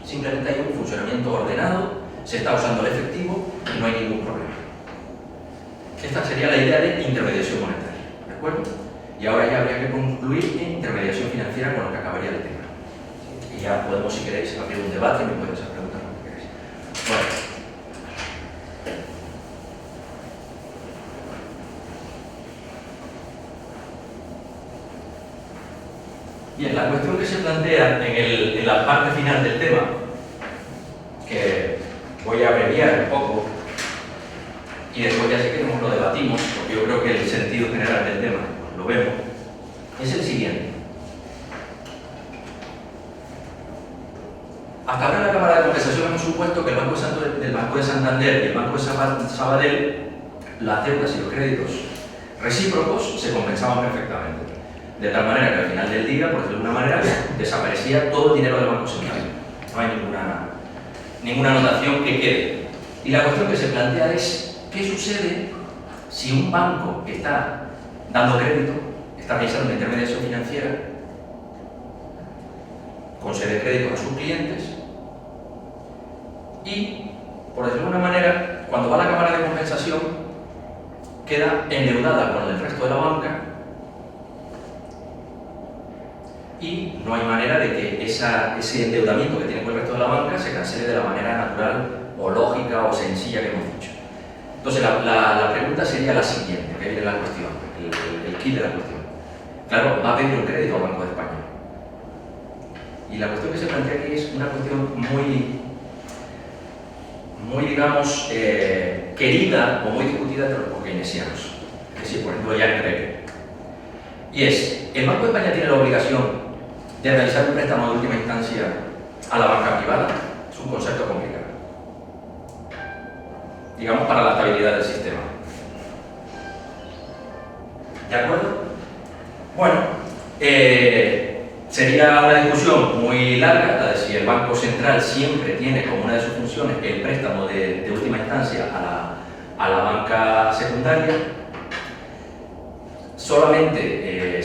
Simplemente hay un funcionamiento ordenado, se está usando el efectivo y no hay ningún problema. Esta sería la idea de intermediación monetaria, ¿de acuerdo? Y ahora ya habría que concluir en intermediación financiera, con lo que acabaría el tema. Y ya podemos, si queréis, abrir un debate y me podéis hacer preguntas lo que queréis. Bueno. Bien, la cuestión que se plantea en la parte final del tema, que voy a abreviar un poco, y después ya sé que lo debatimos, porque yo creo que el sentido general del tema, lo vemos, es el siguiente. Hasta ahora en la Cámara de Compensación hemos supuesto que el Banco de Santander y el Banco de Sabadell, las deudas y los créditos recíprocos se compensaban perfectamente. De tal manera que al final del día, por decirlo de alguna manera, desaparecía todo el dinero del Banco Central. No hay ninguna anotación que quede. Y la cuestión que se plantea es, ¿qué sucede si un banco que está dando crédito, está realizando una intermediación financiera, concede créditos a sus clientes y, por decirlo de alguna manera, cuando va a la Cámara de Compensación, queda endeudada con el resto de la banca y no hay manera de que ese endeudamiento que tiene con el resto de la banca se cancele de la manera natural o lógica o sencilla que hemos dicho. Entonces la pregunta sería la siguiente, que viene la cuestión, el kit de la cuestión. Claro, va a pedir un crédito al Banco de España. Y la cuestión que se plantea aquí es una cuestión muy digamos, querida o muy discutida entre los keynesianos. Es decir, por ejemplo, Jan Craig. Y es, ¿el Banco de España tiene la obligación de realizar un préstamo de última instancia a la banca privada? Es un concepto complicado. Digamos, para la estabilidad del sistema. ¿De acuerdo? Bueno, sería una discusión muy larga, la de si el Banco Central siempre tiene como una de sus funciones el préstamo de última instancia a la banca secundaria. Solamente,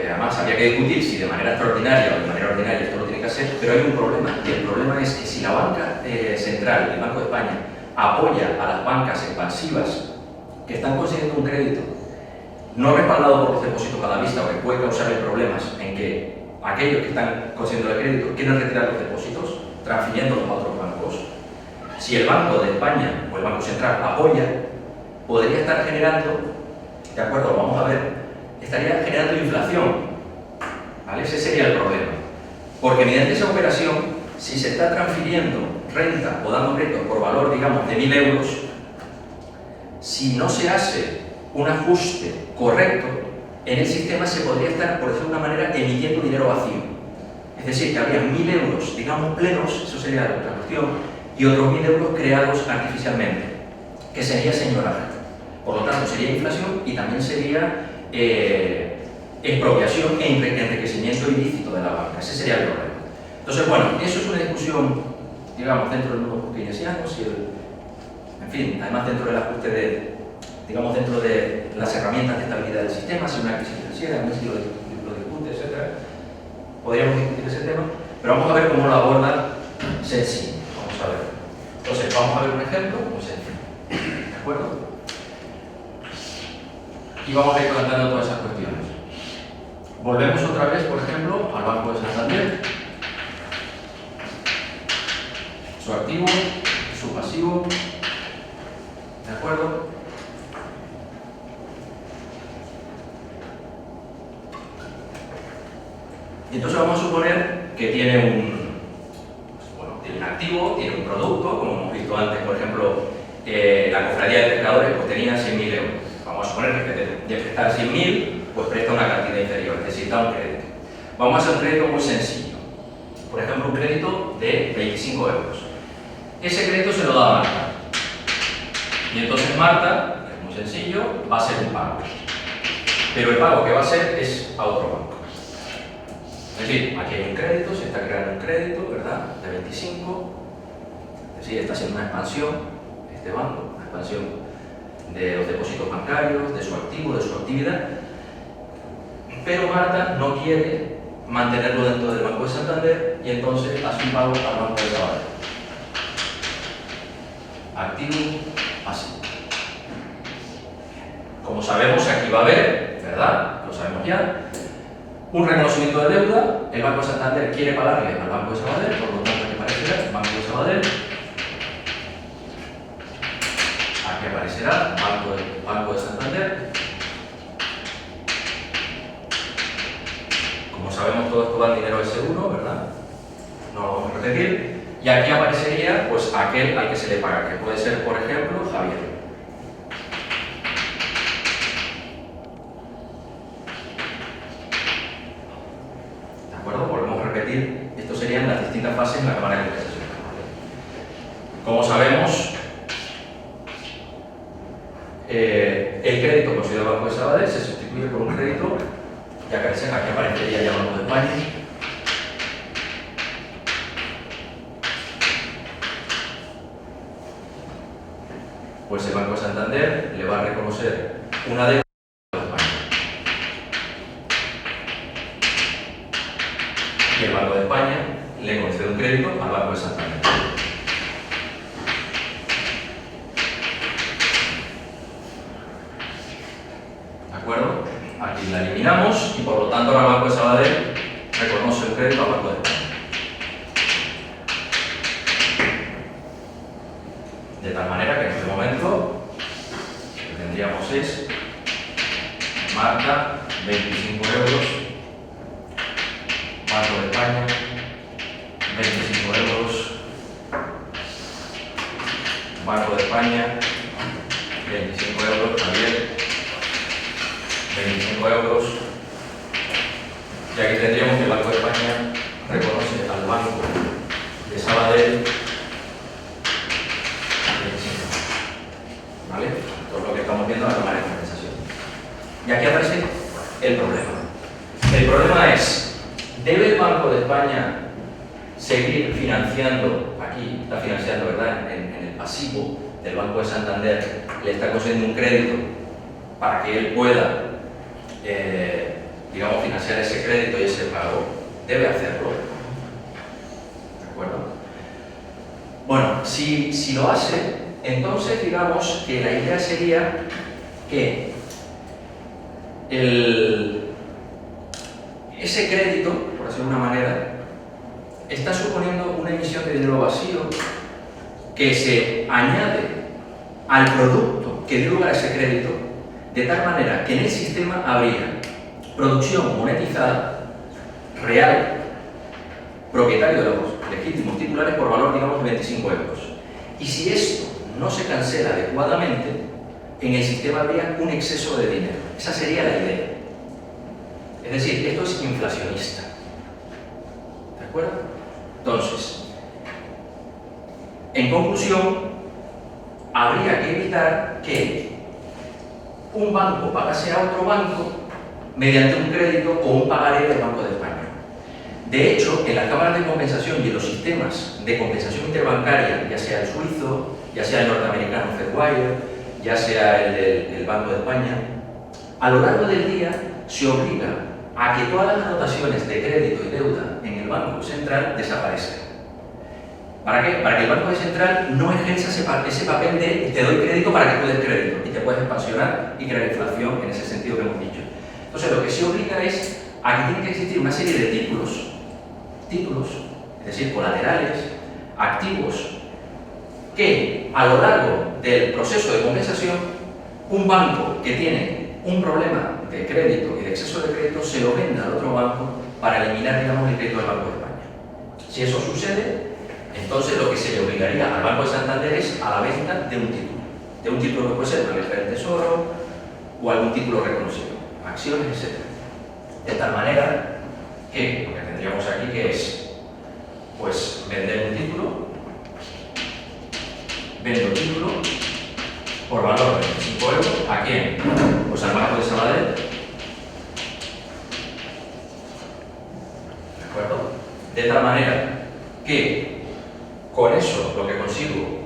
además habría que discutir si de manera extraordinaria o de manera ordinaria esto lo tiene que hacer, pero hay un problema, y el problema es que si la banca central, el Banco de España, apoya a las bancas expansivas que están consiguiendo un crédito no respaldado por los depósitos a la vista o que puede causarle problemas en que aquellos que están consiguiendo el crédito quieren retirar los depósitos transfiriéndolos a otros bancos, si el Banco de España o el Banco Central apoya, podría estar generando, de acuerdo, lo vamos a ver, estaría generando inflación, ¿vale? Ese sería el problema, porque mediante esa operación, si se está transfiriendo renta o dando créditos por valor, digamos, de 1.000 euros, si no se hace un ajuste correcto, en el sistema se podría estar, por decirlo de una manera, emitiendo dinero vacío. Es decir, que habría 1.000 euros, digamos, plenos, eso sería otra cuestión, y otros 1.000 euros creados artificialmente, que sería señoraje. Por lo tanto, sería inflación y también sería expropiación e enriquecimiento ilícito de la banca. Ese sería el problema. Entonces, bueno, eso es una discusión, digamos, dentro del mundo keynesiano, en fin, además dentro del ajuste digamos, dentro de las herramientas de estabilidad del sistema, si una crisis financiera, si lo discute, etc. Podríamos discutir ese tema, pero vamos a ver cómo lo aborda sencillo. Vamos a ver. Entonces, vamos a ver un ejemplo muy sencillo. ¿De acuerdo? Y vamos a ir planteando todas esas cuestiones. Volvemos otra vez, por ejemplo, al Banco de Santander. Su activo, su pasivo. ¿De acuerdo? Y entonces vamos a suponer que tiene tiene un activo, tiene un producto, como hemos visto antes, por ejemplo, la cofradía de pescadores pues tenía 100.000 euros. Vamos a suponer que de prestar 100.000, pues presta una cantidad inferior, necesita un crédito. Vamos a hacer un crédito muy sencillo. Por ejemplo, un crédito de 25 euros. Ese crédito se lo da a Marta. Y entonces Marta, que es muy sencillo, va a hacer un pago. Pero el pago que va a hacer es a otro banco. Es decir, aquí hay un crédito, se está creando un crédito, ¿verdad? De 25. Es decir, está haciendo una expansión, este banco, una expansión de los depósitos bancarios, de su activo, de su actividad. Pero Marta no quiere mantenerlo dentro del Banco de Santander y entonces hace un pago al Banco de Sabadell. Activo, pasivo. Como sabemos, aquí va a haber, ¿verdad? Lo sabemos ya. Un reconocimiento de deuda, el Banco de Santander quiere pagarle al Banco de Sabadell, por lo tanto aquí aparecerá Banco de Sabadell. Aquí aparecerá Banco de Santander. Como sabemos, todo esto va en dinero S1, ¿verdad? No lo vamos a repetir. Y aquí aparecería pues aquel al que se le paga, que puede ser, por ejemplo, Javier. sabemos, el crédito concedido al Banco de Sabadell se sustituye por un crédito, ya que aquí aparecería ya el Banco de España. Pues el Banco de Santander le va a reconocer una deuda al Banco de España. Y el Banco de España le concede un crédito al Banco de Santander. ¿De acuerdo? Aquí la eliminamos y por lo tanto ahora el Banco de Sabadell reconoce un crédito al Banco de España. De tal manera que en este momento lo que tendríamos es marca 25 euros, Banco de España 25 euros, Banco de España 25 euros, Javier 25 euros, y aquí tendríamos que el Banco de España reconoce al Banco de Sabadell. ¿Vale? Todo lo que estamos viendo es la manera de compensación. Y aquí aparece el problema. El problema es, ¿debe el Banco de España seguir financiando, aquí está financiando, ¿verdad?, en el pasivo del Banco de Santander, le está concediendo un crédito para que él pueda, digamos, financiar ese crédito y ese pago? Debe hacerlo. ¿De acuerdo? Bueno, si lo hace, entonces digamos que la idea sería que ese crédito, por decirlo de una manera, está suponiendo una emisión de dinero vacío que se añade al producto que dio lugar a ese crédito, de tal manera que en el sistema habría producción monetizada real, propietario de los legítimos titulares por valor, digamos, de 25 euros. Y si esto no se cancela adecuadamente, en el sistema habría un exceso de dinero. Esa sería la idea. Es decir, esto es inflacionista. ¿De acuerdo? Entonces, en conclusión, habría que evitar que un banco pagase a otro banco mediante un crédito o un pagaré del Banco de España. De hecho, en las cámaras de compensación y en los sistemas de compensación interbancaria, ya sea el suizo, ya sea el norteamericano Fedwire, ya sea el del Banco de España, a lo largo del día se obliga a que todas las anotaciones de crédito y deuda en el Banco Central desaparezcan. ¿Para qué? Para que el Banco Central no ejerza ese papel de te doy crédito para que tú des crédito y te puedes expansionar y crear inflación en ese sentido que hemos dicho. Entonces, lo que se obliga es a que tiene que existir una serie de títulos, es decir, colaterales, activos, que a lo largo del proceso de compensación, un banco que tiene un problema de crédito y de exceso de crédito se lo venda al otro banco para eliminar, digamos, el crédito del Banco de España. Si eso sucede, entonces lo que se le obligaría al Banco de Santander es a la venta de un título que puede ser una letra del Tesoro o algún título reconocido, acciones, etc. De tal manera que lo que tendríamos aquí que es, pues, vender un título, vendo un título por valor de 25 euros, ¿a quién? Pues al Banco de Sabadell. ¿De acuerdo? De tal manera que con eso lo que consigo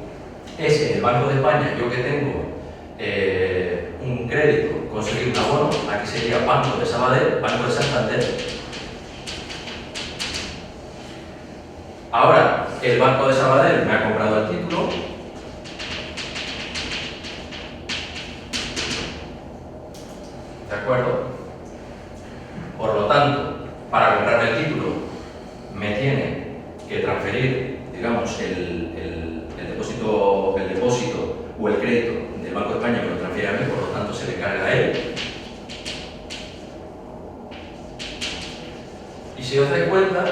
es que en el Banco de España, yo que tengo un crédito, conseguir un abono, aquí sería Banco de Sabadell, Banco de Santander. Ahora, el Banco de Sabadell me ha comprado el título, ¿de acuerdo? Por lo tanto, para comprarme el título me tiene que transferir, digamos, el depósito o el crédito del Banco de España, me lo transfiere a mí, por lo tanto se le carga a él. Y si os dais cuenta,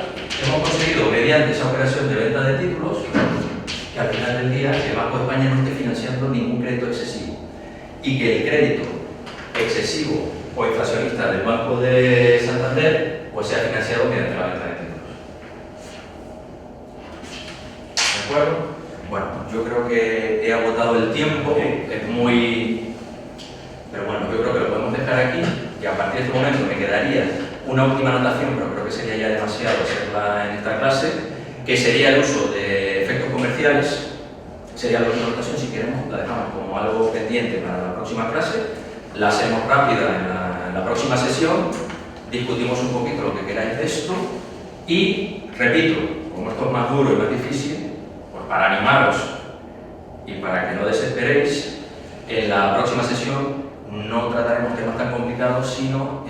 hemos conseguido, mediante esa operación de venta de títulos, que al final del día el Banco de España no esté financiando ningún crédito excesivo y que el crédito excesivo o inflacionista del Banco de Santander pues sea financiado mediante la venta de títulos. ¿De acuerdo? Bueno, yo creo que he agotado el tiempo, es muy... Pero bueno, yo creo que lo podemos dejar aquí y a partir de este momento me quedaría una última anotación, pero creo que sería ya demasiado hacerla en esta clase, que sería el uso de efectos comerciales. Sería la última anotación, si queremos, la dejamos como algo pendiente para la próxima clase, la hacemos rápida en la próxima sesión, discutimos un poquito lo que queráis de esto y, repito, como esto es más duro y más difícil, pues para animaros y para que no desesperéis, en la próxima sesión no trataremos temas tan complicados, sino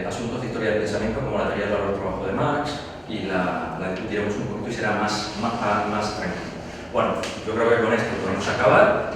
asuntos de historia del pensamiento como la teoría del valor del trabajo de Marx y la discutiremos un poquito y será más tranquilo. Bueno, yo creo que con esto podemos acabar.